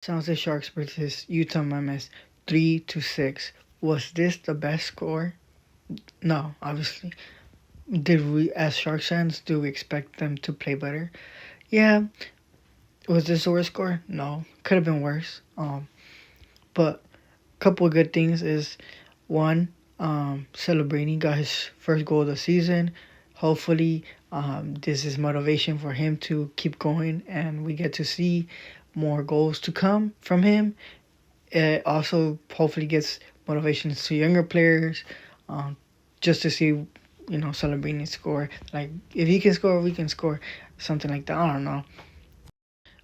San Jose Sharks versus Utah Mammoth, 3-6. Was this the best score? No, obviously. Did we, as Sharks fans, do we expect them to play better? Yeah. Was this the worst score? No. Could have been worse. But a couple of good things is one, Celebrini got his first goal of the season. Hopefully, this is motivation for him to keep going, and we get to see more goals to come from him. It also hopefully gets motivation to younger players, um, just to see, Celebrini score. Like, if he can score, we can score. Something like that. I don't know.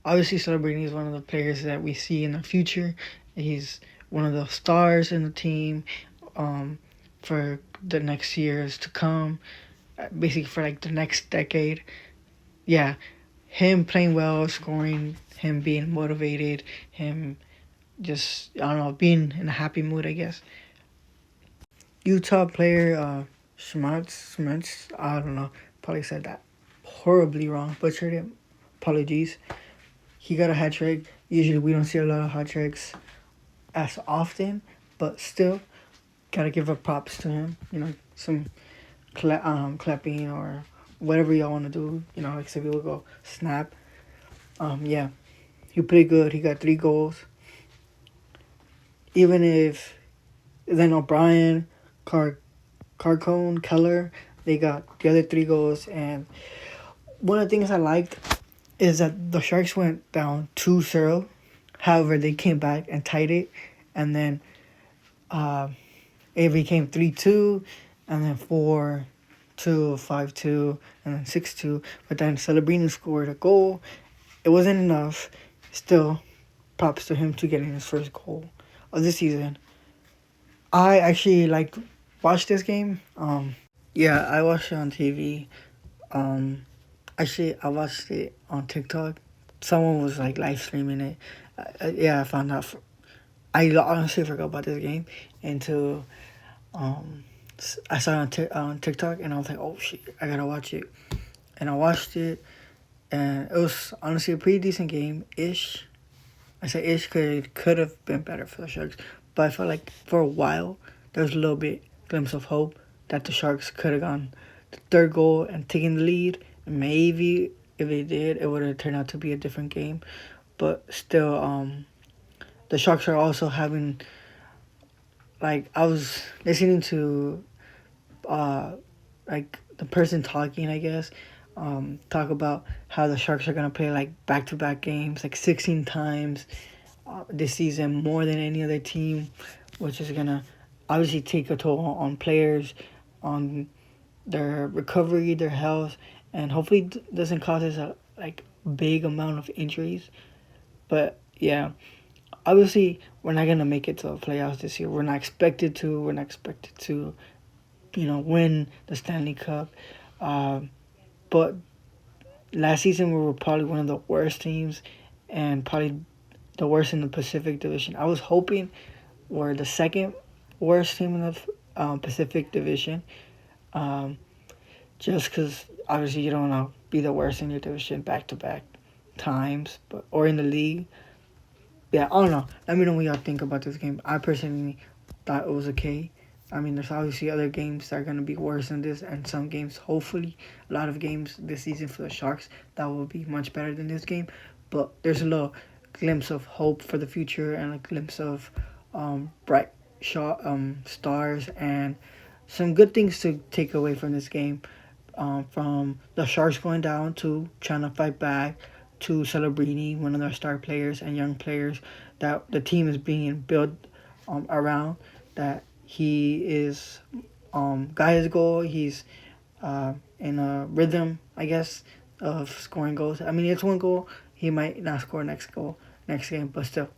Obviously, Celebrini is one of the players that we see in the future. He's one of the stars in the team, um, for the next years to come. Basically, for like the next decade. Yeah, him playing well, scoring, him being motivated, him just, I don't know, being in a happy mood, I guess. Utah player Schmitz, I don't know, probably said that horribly wrong, butchered it. Apologies. He got a hat trick. Usually we don't see a lot of hat tricks as often, but still, gotta give up props to him. Some clapping or whatever y'all want to do. Like some people go snap. Yeah, he played good. He got 3 goals. Even if then O'Brien, Carcone, Keller, they got the other 3 goals. And one of the things I liked is that the Sharks went down 2-0. However, they came back and tied it. And then it became 3-2. And then 4-2, 5-2, and then 6-2. But then Celebrini scored a goal. It wasn't enough. Still, props to him to getting his first goal of the season. I actually watched this game. Yeah, I watched it on TV. Actually, I watched it on TikTok. Someone was live streaming it. Yeah, I found out. I honestly forgot about this game until I saw it on TikTok, and I was like, oh shit, I gotta watch it. And I watched it, and it was honestly a pretty decent game ish. I say ish because it could have been better for the Sharks, but I felt like for a while there was a little bit glimpse of hope that the Sharks could have gone the third goal and taken the lead. And maybe if they did, it would have turned out to be a different game. But still, the Sharks are also having, I was listening to the person talking, I guess, talk about how the Sharks are gonna play back-to-back games 16 times this season, more than any other team, which is gonna obviously take a toll on players, on their recovery, their health, and hopefully doesn't cause us a big amount of injuries. But yeah, obviously we're not gonna make it to the playoffs this year. We're not expected to. We're not expected to, win the Stanley Cup. But last season we were probably one of the worst teams, and probably the worst in the Pacific Division. I was hoping we're the second worst team in the Pacific Division. Just because obviously you don't want to be the worst in your division back to back times, or in the league. Yeah, I don't know. Let me know what y'all think about this game. I personally thought it was okay. I mean, there's obviously other games that are going to be worse than this, and some games, hopefully, a lot of games this season for the Sharks that will be much better than this game. But there's a little glimpse of hope for the future, and a glimpse of bright stars, and some good things to take away from this game. From the Sharks going down to trying to fight back, to Celebrini, one of their star players and young players that the team is being built around. That he is got his goal. He's in a rhythm, I guess, of scoring goals. I mean, it's one goal. He might not score next game, but still,